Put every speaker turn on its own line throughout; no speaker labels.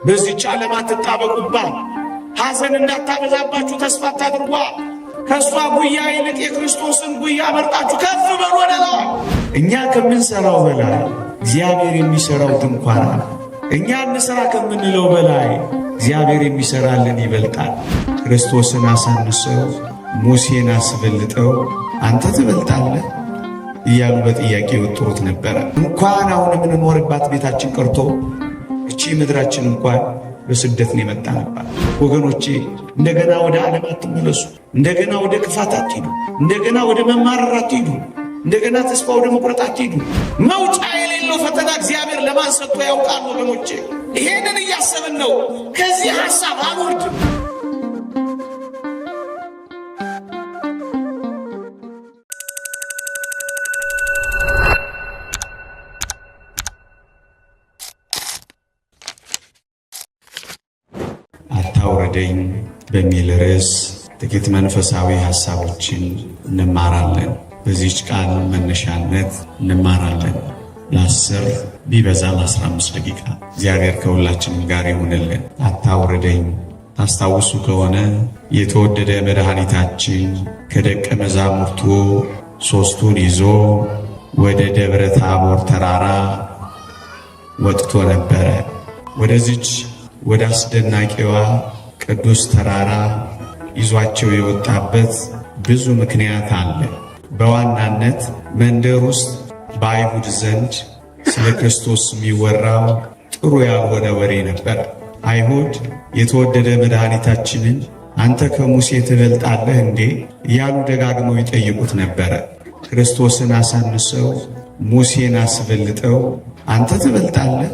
በዚህች ዓለም አትጣበቁባት። ሐዘን እንዳታበዛባችሁ ተስፋ አታድርጓ። ከእሷ ጉያ ይልቅ የክርስቶስን ጉያ መርጣችሁ ከፍ በሉ ወደ ላይ። እኛ ከምንሠራው በላይ እግዚአብሔር የሚሠራው ድንኳን አለ። እኛ እንሥራ ከምንለው በላይ እግዚአብሔር የሚሠራልን ይበልጣል። ክርስቶስን አሳንሰው ሙሴን አስበልጠው አንተ ትበልጣለህ እያሉ በጥያቄ የወጥሩት ነበረ። እንኳን አሁን የምንኖርባት ቤታችን ቀርቶ እቺ ምድራችን እንኳን በስደት ነው የመጣንባት። ወገኖቼ እንደገና ወደ ዓለም አትመለሱ። እንደገና ወደ ክፋት አትሂዱ። እንደገና ወደ መማረር አትሂዱ። እንደገና ተስፋ ወደ መቁረጥ አትሂዱ። መውጫ የሌለው ፈተና እግዚአብሔር ለማን ሰጥቶ ያውቃል? ወገኖቼ ይሄንን እያሰብን ነው። ከዚህ ሐሳብ አንወርድም። አታውርደኝ በሚል ርዕስ ጥቂት መንፈሳዊ ሐሳቦችን እንማራለን። በዚህች ቃል መነሻነት እንማራለን ለ10 ቢበዛ ለ15 ደቂቃ። እግዚአብሔር ከሁላችንም ጋር ይሁንልን። አታውርደኝ ታስታውሱ ከሆነ የተወደደ መድኃኒታችን ከደቀ መዛሙርቱ 3ቱን ይዞ ወደ ደብረ ታቦር ተራራ ወጥቶ ነበረ። ወደዚች ወደ አስደናቂዋ ቅዱስ ተራራ ይዟቸው የወጣበት ብዙ ምክንያት አለ። በዋናነት መንደር ውስጥ በአይሁድ ዘንድ ስለ ክርስቶስ የሚወራው ጥሩ ያልሆነ ወሬ ነበር። አይሁድ የተወደደ መድኃኒታችንን አንተ ከሙሴ ትበልጣለህ እንዴ እያሉ ደጋግመው ይጠይቁት ነበረ። ክርስቶስን አሳንሰው ሙሴን አስበልጠው አንተ ትበልጣለህ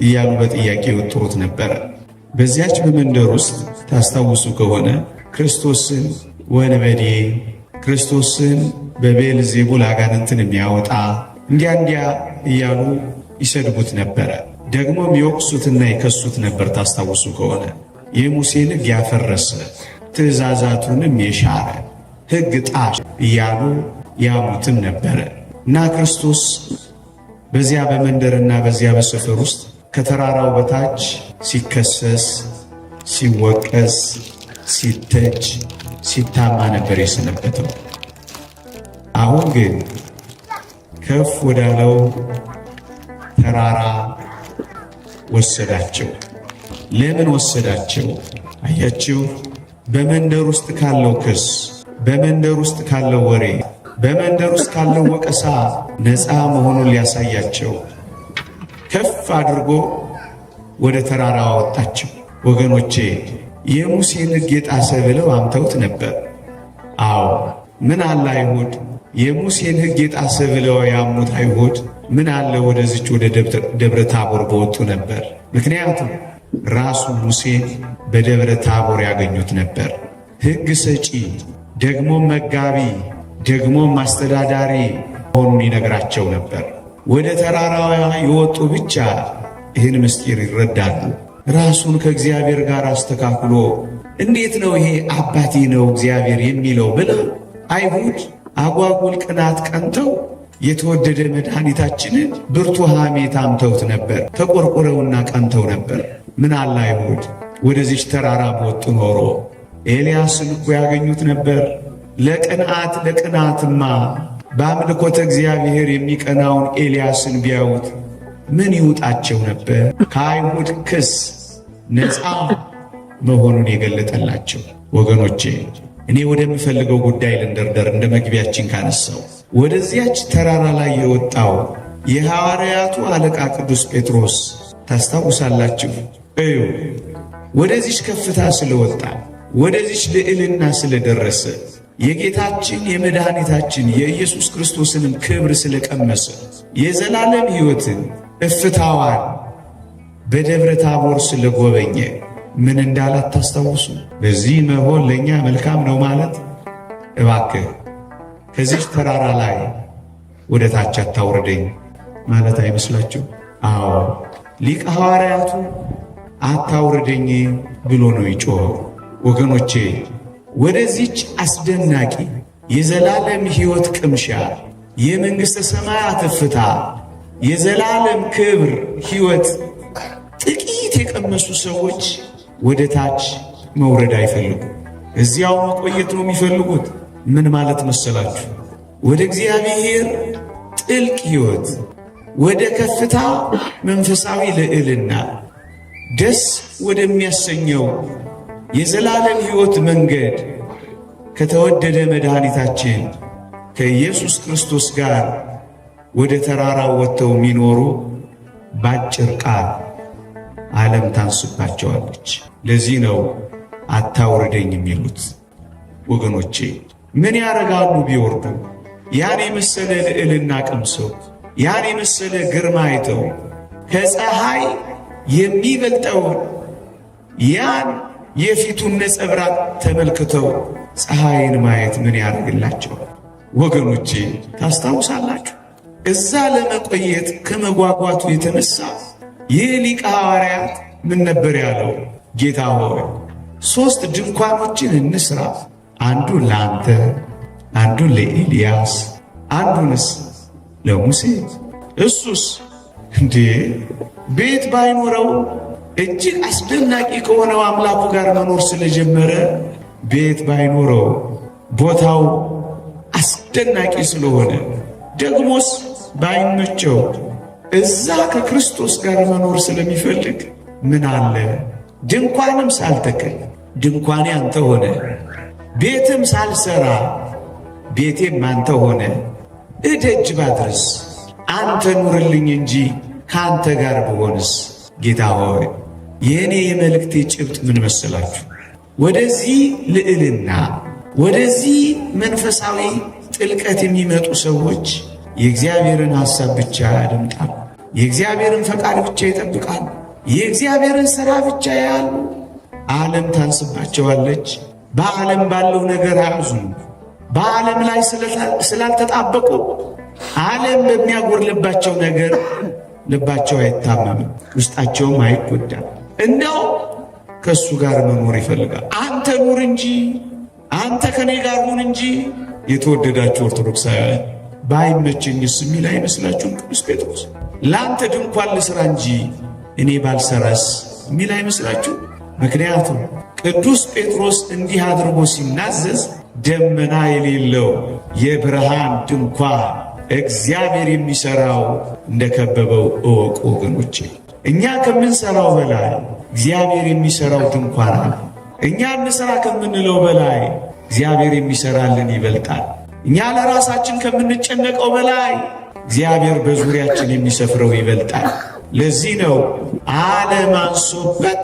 እያሉ በጥያቄ ወጥሩት ነበረ። በዚያች በመንደር ውስጥ ታስታውሱ ከሆነ ክርስቶስን ወንበዴ፣ ክርስቶስን በቤልዜቡል አጋንንትን የሚያወጣ እንዲያ እያሉ ይሰድቡት ነበረ። ደግሞም ይወቅሱትና ይከሱት ነበር። ታስታውሱ ከሆነ የሙሴን ሕግ ያፈረሰ ትእዛዛቱንም የሻረ ሕግ ጣሽ እያሉ ያሙትም ነበረ እና ክርስቶስ በዚያ በመንደርና በዚያ በሰፈር ውስጥ ከተራራው በታች ሲከሰስ፣ ሲወቀስ፣ ሲተች፣ ሲታማ ነበር የሰነበተው። አሁን ግን ከፍ ወዳለው ተራራ ወሰዳቸው። ለምን ወሰዳቸው? አያችሁ፣ በመንደር ውስጥ ካለው ክስ፣ በመንደር ውስጥ ካለው ወሬ፣ በመንደር ውስጥ ካለው ወቀሳ ነፃ መሆኑን ሊያሳያቸው ከፍ አድርጎ ወደ ተራራ አወጣቸው። ወገኖቼ የሙሴን ሕግ የጣሰ ብለው አምተውት ነበር። አዎ ምን አለ አይሁድ የሙሴን ሕግ የጣሰ ብለው ያሙት አይሁድ ምን አለ ወደዚች ወደ ደብረ ታቦር በወጡ ነበር። ምክንያቱም ራሱ ሙሴን በደብረ ታቦር ያገኙት ነበር። ሕግ ሰጪ ደግሞ መጋቢ ደግሞ አስተዳዳሪ ሆኑን ይነግራቸው ነበር። ወደ ተራራዋ የወጡ ብቻ ይህን ምስጢር ይረዳሉ። ራሱን ከእግዚአብሔር ጋር አስተካክሎ እንዴት ነው ይሄ አባቴ ነው እግዚአብሔር የሚለው ብለው አይሁድ አጓጉል ቅናት ቀንተው የተወደደ መድኃኒታችንን ብርቱ ሐሜት አምተውት ነበር። ተቆርቁረውና ቀንተው ነበር። ምን አለ አይሁድ ወደዚች ተራራ በወጡ ኖሮ ኤልያስን እኮ ያገኙት ነበር። ለቅናትማ በአምልኮተ እግዚአብሔር የሚቀናውን ኤልያስን ቢያዩት ምን ይውጣቸው ነበር? ከአይሁድ ክስ ነፃ መሆኑን የገለጠላቸው። ወገኖቼ እኔ ወደምፈልገው ጉዳይ ልንደርደር። እንደ መግቢያችን ካነሳው ወደዚያች ተራራ ላይ የወጣው የሐዋርያቱ አለቃ ቅዱስ ጴጥሮስ ታስታውሳላችሁ። እዩ ወደዚች ከፍታ ስለወጣ ወደዚች ልዕልና ስለደረሰ የጌታችን የመድኃኒታችን የኢየሱስ ክርስቶስንም ክብር ስለቀመሰ የዘላለም ሕይወትን እፍታዋን በደብረ ታቦር ስለጎበኘ ምን እንዳላት ታስታውሱ? በዚህ መሆን ለእኛ መልካም ነው ማለት እባክህ ከዚህ ተራራ ላይ ወደ ታች አታውርደኝ ማለት አይመስላችሁ? አዎ ሊቀ ሐዋርያቱ አታውርደኝ ብሎ ነው ይጮኸው። ወገኖቼ ወደዚች አስደናቂ የዘላለም ሕይወት ቅምሻ የመንግሥተ ሰማያት እፍታ የዘላለም ክብር ሕይወት ጥቂት የቀመሱ ሰዎች ወደ ታች መውረድ አይፈልጉም። እዚያው መቆየት ነው የሚፈልጉት። ምን ማለት መሰላችሁ? ወደ እግዚአብሔር ጥልቅ ሕይወት፣ ወደ ከፍታ መንፈሳዊ ልዕልና፣ ደስ ወደሚያሰኘው የዘላለም ሕይወት መንገድ ከተወደደ መድኃኒታችን ከኢየሱስ ክርስቶስ ጋር ወደ ተራራው ወጥተው የሚኖሩ ባጭር ቃል ዓለም ታንስባቸዋለች። ለዚህ ነው አታውርደኝ የሚሉት። ወገኖቼ ምን ያረጋሉ ቢወርዱ? ያን የመሰለ ልዕልና ቀምሰው፣ ያን የመሰለ ግርማ አይተው፣ ከፀሐይ የሚበልጠውን ያን የፊቱን ነጸብራቅ ተመልክተው ፀሐይን ማየት ምን ያደርግላቸው? ወገኖቼ ታስታውሳላችሁ? እዛ ለመቆየት ከመጓጓቱ የተነሳ ይህ ሊቀ ሐዋርያት ምን ነበር ያለው? ጌታ ሆይ 3 ድንኳኖችን እንስራ፣ አንዱን ለአንተ፣ አንዱን ለኤልያስ፣ አንዱንስ ለሙሴ። እሱስ እንዴ ቤት ባይኖረው እጅግ አስደናቂ ከሆነው አምላኩ ጋር መኖር ስለጀመረ ቤት ባይኖረው ቦታው አስደናቂ ስለሆነ ደግሞስ ባይመቸው እዛ ከክርስቶስ ጋር መኖር ስለሚፈልግ ምን አለ ድንኳንም ሳልተክል ድንኳኔ አንተ ሆነ፣ ቤትም ሳልሰራ ቤቴም አንተ ሆነ፣ እደጅ ባድረስ አንተ ኑርልኝ እንጂ ከአንተ ጋር ብሆንስ። ጌታ ሆይ የእኔ የመልእክቴ ጭብጥ ምን መሰላችሁ? ወደዚህ ልዕልና፣ ወደዚህ መንፈሳዊ ጥልቀት የሚመጡ ሰዎች የእግዚአብሔርን ሐሳብ ብቻ ያደምጣሉ፣ የእግዚአብሔርን ፈቃድ ብቻ ይጠብቃሉ፣ የእግዚአብሔርን ሥራ ብቻ ያያሉ። ዓለም ታንስባቸዋለች። በዓለም ባለው ነገር አያዙም። በዓለም ላይ ስላልተጣበቁ ዓለም በሚያጎርልባቸው ነገር ልባቸው አይታመምም፣ ውስጣቸውም አይጎዳም። እንደው ከእሱ ጋር መኖር ይፈልጋል። አንተ ኑር እንጂ፣ አንተ ከኔ ጋር ሁን እንጂ። የተወደዳችሁ ኦርቶዶክሳውያን ባይመቸኝስ የሚል አይመስላችሁም? ቅዱስ ጴጥሮስ ለአንተ ድንኳን ልስራ እንጂ እኔ ባልሰራስ የሚል አይመስላችሁ? ምክንያቱም ቅዱስ ጴጥሮስ እንዲህ አድርጎ ሲናዘዝ ደመና የሌለው የብርሃን ድንኳን እግዚአብሔር የሚሰራው እንደከበበው እወቁ ወገኖቼ። እኛ ከምንሰራው በላይ እግዚአብሔር የሚሰራው ድንኳን አለ። እኛ እንሰራ ከምንለው በላይ እግዚአብሔር የሚሰራልን ይበልጣል። እኛ ለራሳችን ከምንጨነቀው በላይ እግዚአብሔር በዙሪያችን የሚሰፍረው ይበልጣል። ለዚህ ነው ዓለም አንሶበት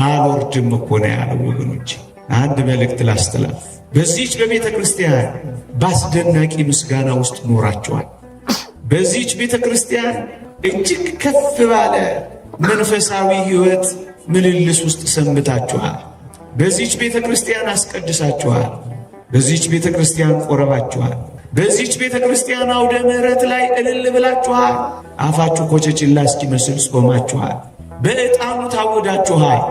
አልወርድም እኮ ነው ያለው። ወገኖች አንድ መልእክት ላስተላልፍ። በዚህች በቤተ ክርስቲያን በአስደናቂ ምስጋና ውስጥ ኖራችኋል። በዚህች ቤተ ክርስቲያን እጅግ ከፍ ባለ መንፈሳዊ ሕይወት ምልልስ ውስጥ ሰንብታችኋል። በዚህች ቤተ ክርስቲያን አስቀድሳችኋል። በዚህች ቤተ ክርስቲያን ቆረባችኋል። በዚህች ቤተ ክርስቲያን አውደ ምሕረት ላይ እልል ብላችኋል። አፋችሁ ኮቸችላ እስኪመስል ጾማችኋል። በዕጣኑ ታውዳችኋል።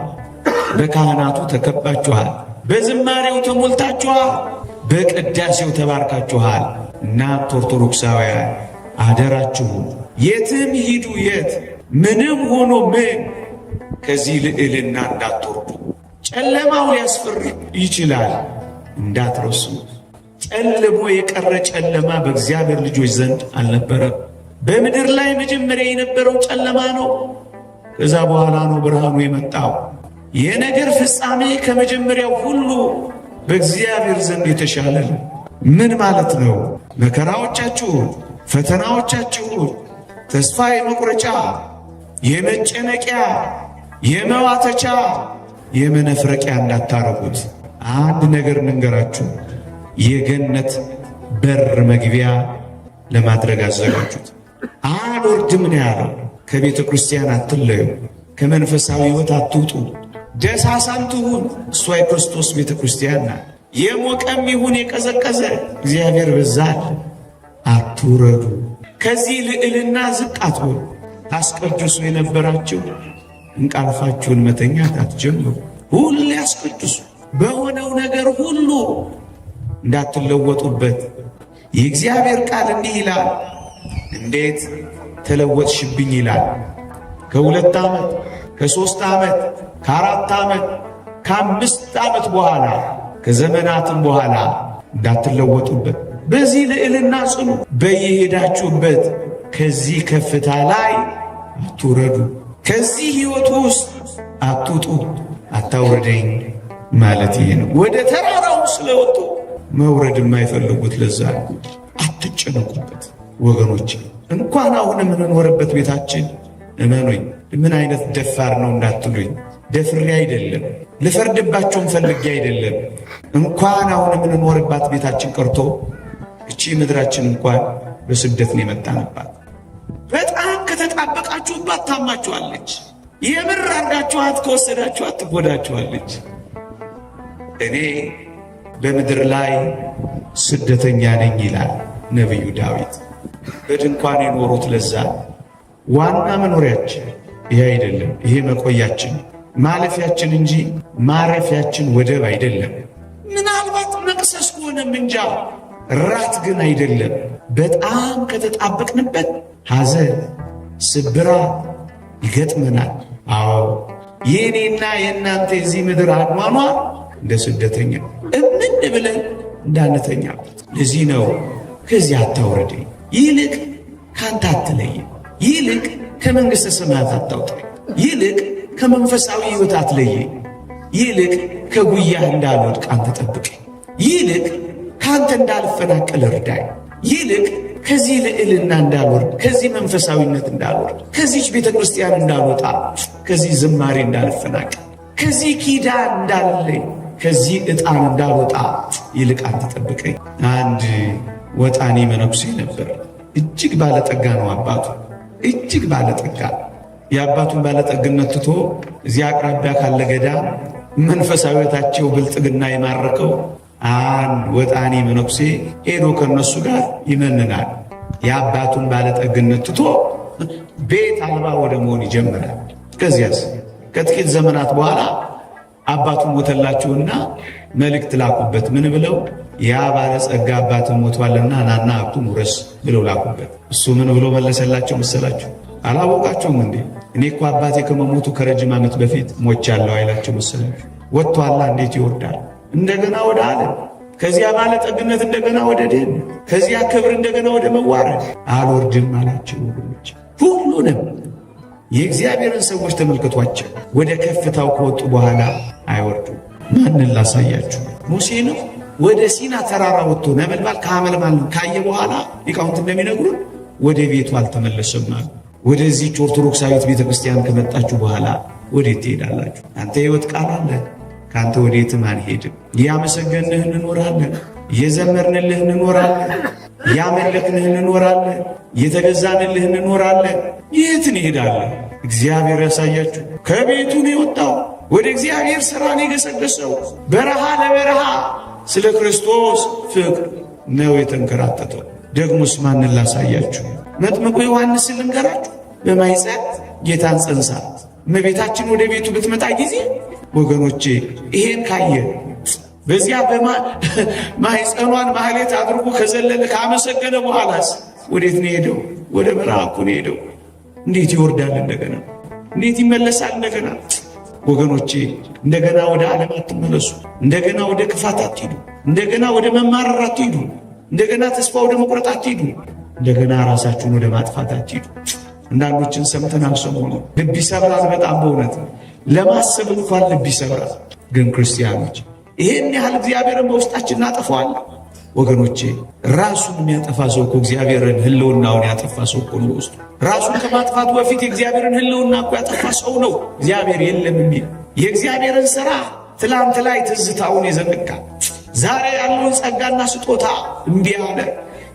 በካህናቱ ተከባችኋል። በዝማሬው ተሞልታችኋል። በቅዳሴው ተባርካችኋል። እናንተ ኦርቶዶክሳውያን አደራችሁ የትም ሂዱ የት ምንም ሆኖ ምን ከዚህ ልዕልና እንዳትወርዱ። ጨለማው ሊያስፈር ይችላል፣ እንዳትረሱ። ጨልሞ የቀረ ጨለማ በእግዚአብሔር ልጆች ዘንድ አልነበረም። በምድር ላይ መጀመሪያ የነበረው ጨለማ ነው። ከዛ በኋላ ነው ብርሃኑ የመጣው። የነገር ፍጻሜ ከመጀመሪያው ሁሉ በእግዚአብሔር ዘንድ የተሻለ ነው። ምን ማለት ነው? መከራዎቻችሁን፣ ፈተናዎቻችሁን ተስፋ የመቁረጫ የመጨነቂያ የመዋተቻ የመነፍረቂያ እንዳታረጉት። አንድ ነገር ልንገራችሁ፣ የገነት በር መግቢያ ለማድረግ አዘጋጁት። አልወርድም ነው ያለው። ከቤተ ክርስቲያን አትለዩ፣ ከመንፈሳዊ ሕይወት አትውጡ። ደሳሳም ትሁን እሷ የክርስቶስ ቤተ ክርስቲያን ናት። የሞቀም ይሁን የቀዘቀዘ እግዚአብሔር በዛል። አትውረዱ፣ ከዚህ ልዕልና ዝቅ አትበሉ። ታስቀድሱ የነበራችሁ እንቅልፋችሁን መተኛት አትጀምሩ። ሁሌ አስቀድሱ። በሆነው ነገር ሁሉ እንዳትለወጡበት። የእግዚአብሔር ቃል እንዲህ ይላል፣ እንዴት ተለወጥሽብኝ ይላል። ከ2 ዓመት ከ3 ዓመት ከ4 ዓመት ከ5 ዓመት በኋላ ከዘመናትም በኋላ እንዳትለወጡበት በዚህ ልዕልና ጽኑ። በየሄዳችሁበት ከዚህ ከፍታ ላይ አትውረዱ፣ ከዚህ ሕይወት ውስጥ አትውጡ። አታውርደኝ ማለት ይሄ ነው። ወደ ተራራው ስለወጡ መውረድ የማይፈልጉት ለዛ ነው። አትጨነቁበት ወገኖች። እንኳን አሁን የምንኖርበት ቤታችን እመኑኝ፣ ምን አይነት ደፋር ነው እንዳትሉኝ፣ ደፍሬ አይደለም፣ ልፈርድባቸውም ፈልጌ አይደለም። እንኳን አሁን የምንኖርባት ቤታችን ቀርቶ እቺ ምድራችን እንኳን በስደት ነው የመጣንባት። በጣም ከተጣበቃችሁባት ታማችኋለች። የምር አርጋችኋት ከወሰዳችኋት ትጎዳችኋለች። እኔ በምድር ላይ ስደተኛ ነኝ ይላል ነቢዩ ዳዊት። በድንኳን የኖሩት ለዛ ዋና መኖሪያችን ይሄ አይደለም። ይሄ መቆያችን ማለፊያችን እንጂ ማረፊያችን ወደብ አይደለም። ምናልባት መቅሰስ ከሆነ እንጃ፣ ራት ግን አይደለም። በጣም ከተጣበቅንበት ሐዘን፣ ስብራት ይገጥመናል። አዎ የእኔና የእናንተ የዚህ ምድር አኗኗር እንደ ስደተኛ እምን ብለን እንዳንተኛበት። ለዚህ ነው ከዚህ አታውረደኝ፣ ይልቅ ካንተ አትለየኝ፣ ይልቅ ከመንግሥተ ሰማያት አታውጣኝ፣ ይልቅ ከመንፈሳዊ ሕይወት አትለየኝ፣ ይልቅ ከጉያህ እንዳልወድቅ አንተ ጠብቀኝ፣ ይልቅ ካንተ እንዳልፈናቀል እርዳኝ፣ ይልቅ ከዚህ ልዕልና እንዳልወርድ፣ ከዚህ መንፈሳዊነት እንዳልወርድ፣ ከዚህች ቤተ ክርስቲያን እንዳልወጣ፣ ከዚህ ዝማሬ እንዳልፈናቀል፣ ከዚህ ኪዳን እንዳልለይ፣ ከዚህ ዕጣን እንዳልወጣ ይልቅ አንተ ጠብቀኝ። አንድ ወጣኔ መነኩሴ ነበር። እጅግ ባለጠጋ ነው አባቱ፣ እጅግ ባለጠጋ። የአባቱን ባለጠግነት ትቶ እዚያ አቅራቢያ ካለ ገዳም መንፈሳዊታቸው ብልጥግና የማረከው አንድ ወጣኔ መነኩሴ ሄዶ ከነሱ ጋር ይመንናል። የአባቱን ባለጠግነት ትቶ ቤት አልባ ወደ መሆን ይጀምራል። ከዚያስ ከጥቂት ዘመናት በኋላ አባቱ ሞተላቸውና መልእክት ላኩበት። ምን ብለው? ያ ባለጸጋ አባት ሞቷልና ናና ሀብቱን ውረስ ብለው ላኩበት። እሱ ምን ብሎ መለሰላቸው መሰላችሁ? አላወቃቸውም እንዴ? እኔ እኮ አባቴ ከመሞቱ ከረጅም ዓመት በፊት ሞቻለሁ አይላቸው መሰላችሁ? ወጥቷላ እንዴት ይወርዳል? እንደገና ወደ ዓለም፣ ከዚያ ባለጠግነት እንደገና ወደ ድህነት፣ ከዚያ ክብር እንደገና ወደ መዋረድ አልወርድም አላቸው። ወገኖች ሁሉንም የእግዚአብሔርን ሰዎች ተመልከቷቸው። ወደ ከፍታው ከወጡ በኋላ አይወርዱም። ማንን ላሳያችሁ? ሙሴ ነው። ወደ ሲና ተራራ ወጥቶ ነበልባል ከሐመልማል ካየ በኋላ ሊቃውንት እንደሚነግሩን ወደ ቤቱ አልተመለሰም አሉ። ወደዚህች ኦርቶዶክሳዊት ቤተ ክርስቲያን ከመጣችሁ በኋላ ወዴት ትሄዳላችሁ? አንተ ሕይወት ቃል አለ፣ ከአንተ ወዴትም አንሄድም። እያመሰገንህ እንኖራለን፣ እየዘመርንልህ እንኖራለን፣ እያመለክንህ እንኖራለን፣ እየተገዛንልህ እንኖራለን። የት እንሄዳለን? እግዚአብሔር ያሳያችሁ። ከቤቱ ነው የወጣው፣ ወደ እግዚአብሔር ሥራ ነው የገሰገሰው። በረሃ ለበረሃ ስለ ክርስቶስ ፍቅር ነው የተንከራተተው። ደግሞስ ማንን ላሳያችሁ? መጥምቁ ዮሐንስን ልንገራችሁ። በማኅፀን ጌታን ጸንሳ እመቤታችን ወደ ቤቱ ብትመጣ ጊዜ ወገኖቼ ይሄን ካየ በዚያ ማኅፀኗን ማህሌት አድርጎ ከዘለለ ካመሰገነ በኋላስ ወዴት ነው ሄደው? ወደ በረሃ እኮ ነው ሄደው። እንዴት ይወርዳል እንደገና? እንዴት ይመለሳል እንደገና? ወገኖቼ እንደገና ወደ ዓለም አትመለሱ። እንደገና ወደ ክፋት አትሂዱ። እንደገና ወደ መማረር አትሂዱ። እንደገና ተስፋ ወደ መቁረጥ አትሂዱ። እንደገና ራሳችሁን ወደ ማጥፋት አትሂዱ። አንዳንዶችን ሰምተናል። ሰሞኑ ልብ ይሰብራል። በጣም በእውነት ለማሰብ እንኳን ልብ ይሰብራል። ግን ክርስቲያኖች ይሄን ያህል እግዚአብሔርን በውስጣችን እናጠፋዋለን። ወገኖቼ ራሱን የሚያጠፋ ሰው እኮ እግዚአብሔርን ሕልውናውን ያጠፋ ሰው እኮ ነው። ውስጡ ራሱን ከማጥፋቱ በፊት የእግዚአብሔርን ሕልውና እኮ ያጠፋ ሰው ነው። እግዚአብሔር የለም የሚል የእግዚአብሔርን ሥራ ትላንት ላይ ትዝታውን የዘነጋ ዛሬ ያለውን ጸጋና ስጦታ እምቢ አለ።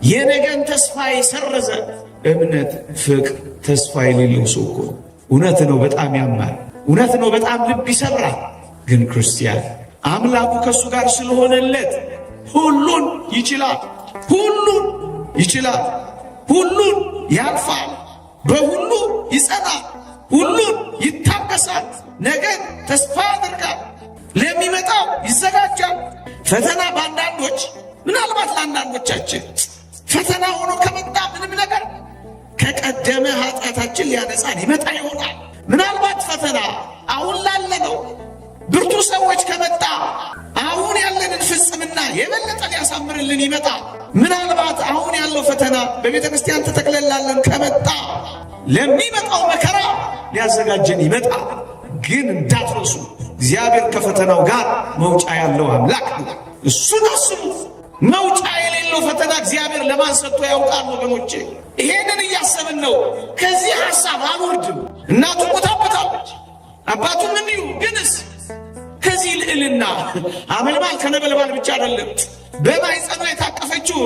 የነገን ተስፋ የሰረዘ እምነት፣ ፍቅር፣ ተስፋ የሌለው ሰው እኮ እውነት ነው። በጣም ያማል። እውነት ነው። በጣም ልብ ይሰብራል። ግን ክርስቲያን አምላኩ ከእሱ ጋር ስለሆነለት ሁሉን ይችላል። ሁሉን ይችላል። ሁሉን ያልፋል። በሁሉ ይጸናል። ሁሉን ይታገሳል። ነገን ተስፋ ያደርጋል። ለሚመጣው ይዘጋጃል። ፈተና በአንዳንዶች ምናልባት ለአንዳንዶቻችን ፈተና ሆኖ ከመጣ ምንም ነገር ከቀደመ ኃጢአታችን ሊያነጻን ይመጣ ይሆናል። ምናልባት ምናልባት ፈተና አሁን ላለነው ብርቱ ሰዎች ከመጣ አሁን ያለንን ፍጽምና የበለጠ ሊያሳምርልን ይመጣ። ምናልባት አሁን ያለው ፈተና በቤተ ክርስቲያን ተጠቅለላለን ከመጣ ለሚመጣው መከራ ሊያዘጋጀን ይመጣ። ግን እንዳትረሱ እግዚአብሔር ከፈተናው ጋር መውጫ ያለው አምላክ ነው። እሱን አስቡ። መውጫ የሌለው ፈተና እግዚአብሔር ለማን ሰጥቶ ያውቃል? ወገኖቼ ይሄንን እያሰብን ነው። ከዚህ ሐሳብ አልወርድም። እናቱ ሞታበታለች፣ አባቱም እንዲሁ። ግንስ ከዚህ ልዕልና አመልማል ከነበልባል ብቻ አይደለም፣ በማኅፀኗ የታቀፈችው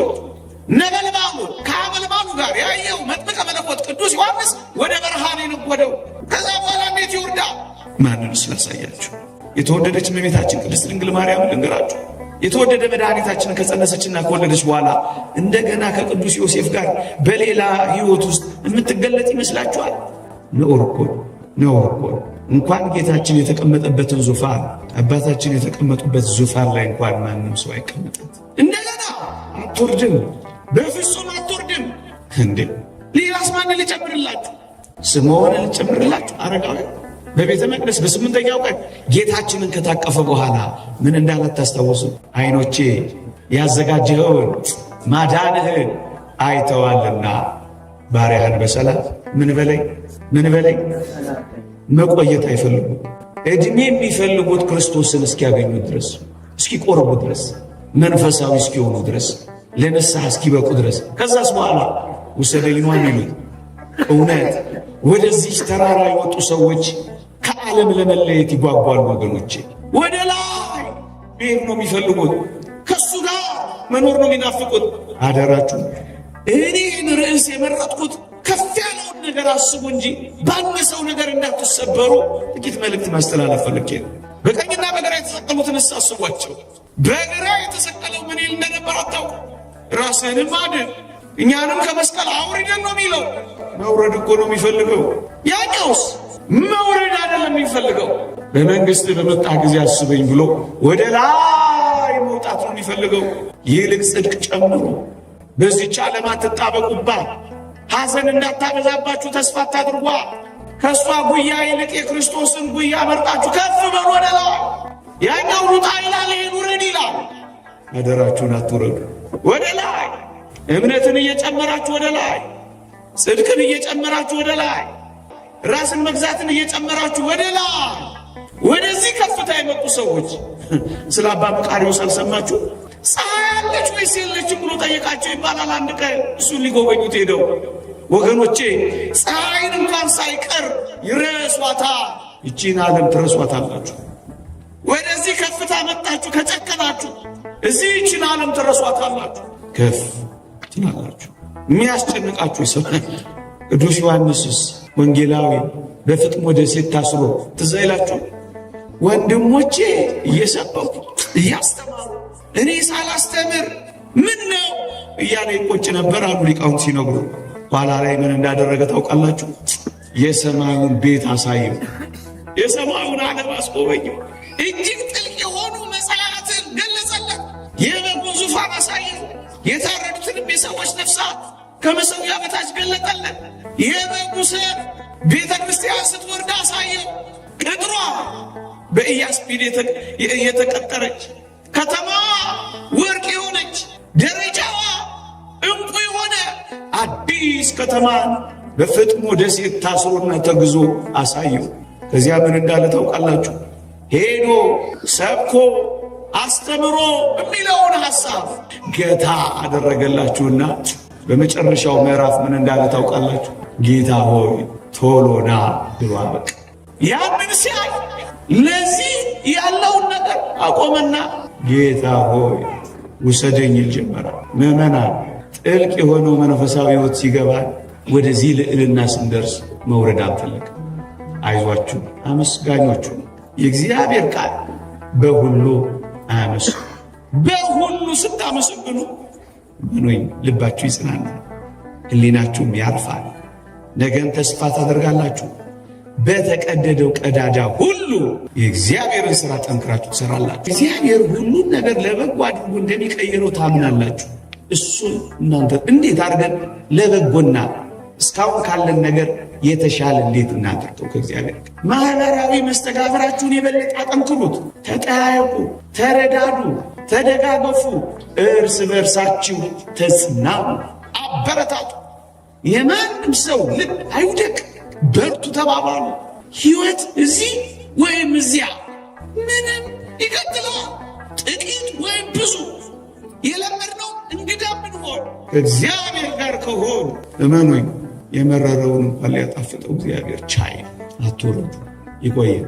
ነበልባሉ ከአመልማሉ ጋር ያየው መጥምቀ መለኮት ቅዱስ ዮሐንስ ወደ በረሃን የነጎደው ከዛ በኋላ እንዴት ይወርዳ? ማንን ስላሳያችሁ የተወደደች እመቤታችን ቅድስት ድንግል ማርያም ልንገራችሁ። የተወደደ መድኃኒታችንን ከጸነሰችና ከወለደች በኋላ እንደገና ከቅዱስ ዮሴፍ ጋር በሌላ ሕይወት ውስጥ የምትገለጥ ይመስላችኋል? ነውር እኮ ነው። እንኳን ጌታችን የተቀመጠበትን ዙፋን አባታችን የተቀመጡበት ዙፋን ላይ እንኳን ማንም ሰው አይቀመጥም። እንደገና አትወርድም፣ በፍጹም አትወርድም። እንዴ ሌላስ ማን ልጨምርላችሁ? ስምዖንን ልጨምርላችሁ? አረጋዊ በቤተ መቅደስ በስምንተኛው ቀን ጌታችንን ከታቀፈ በኋላ ምን እንዳላት ታስታውሱ? ዓይኖቼ ያዘጋጀኸውን ማዳንህን አይተዋልና ባሪያህን በሰላም ምን በለኝ መቆየት አይፈልጉም። ዕድሜ የሚፈልጉት ክርስቶስን እስኪያገኙት ድረስ፣ እስኪቆርቡ ድረስ፣ መንፈሳዊ እስኪሆኑ ድረስ፣ ለንስሐ እስኪበቁ ድረስ። ከዛስ በኋላ ውሰደኝ ነው የሚሉት። እውነት ወደዚህ ተራራ የወጡ ሰዎች ከዓለም ለመለየት ይጓጓሉ ወገኖቼ። ወደ ላይ ብሔር ነው የሚፈልጉት፣ ከሱ ጋር መኖር ነው የሚናፍቁት። አደራችሁ እኔን ርዕስ የመረጥኩት ከፍ ያለውን ነገር አስቡ እንጂ ባነሰው ነገር እንዳትሰበሩ ጥቂት መልእክት ማስተላለፍ ፈልጌ ነው። በቀኝና በግራ የተሰቀሉትን አስቧቸው። በግራ የተሰቀለው ምን ይል እንደነበር አታውቁ? ራስህንም አድን እኛንም ከመስቀል አውርደን ነው የሚለው። መውረድ እኮ ነው የሚፈልገው። ያኛውስ መውረድ አይደለም የሚፈልገው። በመንግስት በመጣ ጊዜ አስበኝ ብሎ ወደ ላይ መውጣት ነው የሚፈልገው። ይልቅ ጽድቅ ጨምሩ፣ በዚህች ዓለም አትጣበቁባት፣ ሐዘን እንዳታበዛባችሁ ተስፋ አታድርጓ። ከእሷ ጉያ ይልቅ የክርስቶስን ጉያ መርጣችሁ ከፍ በሉ ወደ ላይ። ያኛው ሩጣ ይላል፣ ይሄን ውረድ ይላል። አደራችሁን አትውረዱ፣ ወደ ላይ እምነትን እየጨመራችሁ ወደ ላይ፣ ጽድቅን እየጨመራችሁ ወደ ላይ፣ ራስን መግዛትን እየጨመራችሁ ወደ ላይ። ወደዚህ ከፍታ የመጡ ሰዎች ስለ አባ መቃርዮስ አልሰማችሁ? ፀሐይ አለች ወይስ የለችም ብሎ ጠየቃቸው ይባላል። አንድ ቀን እሱን ሊጎበኙት ሄደው ወገኖቼ ፀሐይን እንኳን ሳይቀር ይረሷታ። ይቺን ዓለም ትረሷታላችሁ። ወደዚህ ከፍታ መጣችሁ ከጨከናችሁ፣ እዚህ ይቺን ዓለም ትረሷታላችሁ። ከፍ ትላላችሁ። የሚያስጨንቃችሁ ይሰማል። ቅዱስ ዮሐንስስ ወንጌላዊ በፍጥሞ ደሴት ታስሮ ትዝ ይላችሁ? ወንድሞቼ እየሰበኩ እያስተማሩ እኔ ሳላስተምር ምን ነው እያለ ይቆጭ ነበር አሉ ሊቃውንት ሲነግሩ። ኋላ ላይ ምን እንዳደረገ ታውቃላችሁ? የሰማዩን ቤት አሳየው፣ የሰማዩን ዓለም አስጎበኘው። እጅግ ጥልቅ የሆኑ መጽሐፍትን ገለጸለት። የበጉን ዙፋን አሳየው። የታረዱትንም የሰዎች ነፍሳት ከመሠዊያ በታች ገለጠለት። የበጉ ሰርግ ቤተ ክርስቲያን ስትወርድ አሳየው። ቅጥሯ በኢያስጲድ የተቀጠረች ከተማዋ ወርቅ የሆነች ደረጃዋ ዕንቁ የሆነ አዲስ ከተማን በፍጥሞ ደሴት ታስሮና ተግዞ አሳየው። ከዚያ ምን እንዳለ ታውቃላችሁ? ሄዶ ሰብኮ አስተምሮ የሚለውን ሐሳብ ገታ አደረገላችሁና በመጨረሻው ምዕራፍ ምን እንዳለ ታውቃላችሁ? ጌታ ሆይ ቶሎና ብሎ አበቃ። ያንን ሲያይ ለዚህ ያለውን ነገር አቆመና ጌታ ሆይ ውሰደኝ ይል ጀመረ። ምዕመናን ጥልቅ የሆነው መንፈሳዊ ሕይወት ሲገባል ወደዚህ ልዕልና ስንደርስ መውረድ አንፈልግም። አይዟችሁ፣ አመስጋኞቹ የእግዚአብሔር ቃል በሁሉ አያመስግኑ። በሁሉ ስታመሰግኑ ምኑኝ ልባችሁ ይጽናናል፣ ሕሊናችሁም ያርፋል። ነገን ተስፋ ታደርጋላችሁ። በተቀደደው ቀዳዳ ሁሉ የእግዚአብሔርን ሥራ ጠንክራችሁ ትሰራላችሁ። እግዚአብሔር ሁሉን ነገር ለበጎ አድርጎ እንደሚቀይረው ታምናላችሁ። እሱን እናንተ እንዴት አድርገን ለበጎና እስካሁን ካለን ነገር የተሻለ እንዴት እናድርገው? ከእግዚአብሔር ማህበራዊ መስተጋብራችሁን የበለጠ አጠንክሩት። ተጠያየቁ፣ ተረዳዱ፣ ተደጋገፉ፣ እርስ በርሳችሁ ተጽናኑ፣ አበረታቱ። የማንም ሰው ልብ አይውደቅ፣ በርቱ ተባባሉ። ሕይወት እዚህ ወይም እዚያ ምንም ይቀጥለዋል። ጥቂት ወይም ብዙ የለመድነው እንግዳ ብንሆን ከእግዚአብሔር ጋር ከሆኑ እመኑኝ የመረረውን እንኳን ሊያጣፍጠው እግዚአብሔር ቻይ። አትወረዱ። ይቆየን።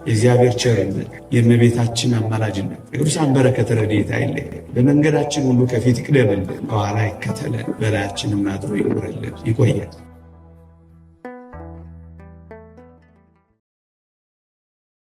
የእግዚአብሔር ቸርነት፣ የእመቤታችን አማላጅነት፣ የቅዱሳን በረከት ረድኤት አይለየን። በመንገዳችን ሁሉ ከፊት ይቅደምልን፣ ከኋላ ይከተለን፣ በላያችንም አድሮ ይኑርልን። ይቆየን።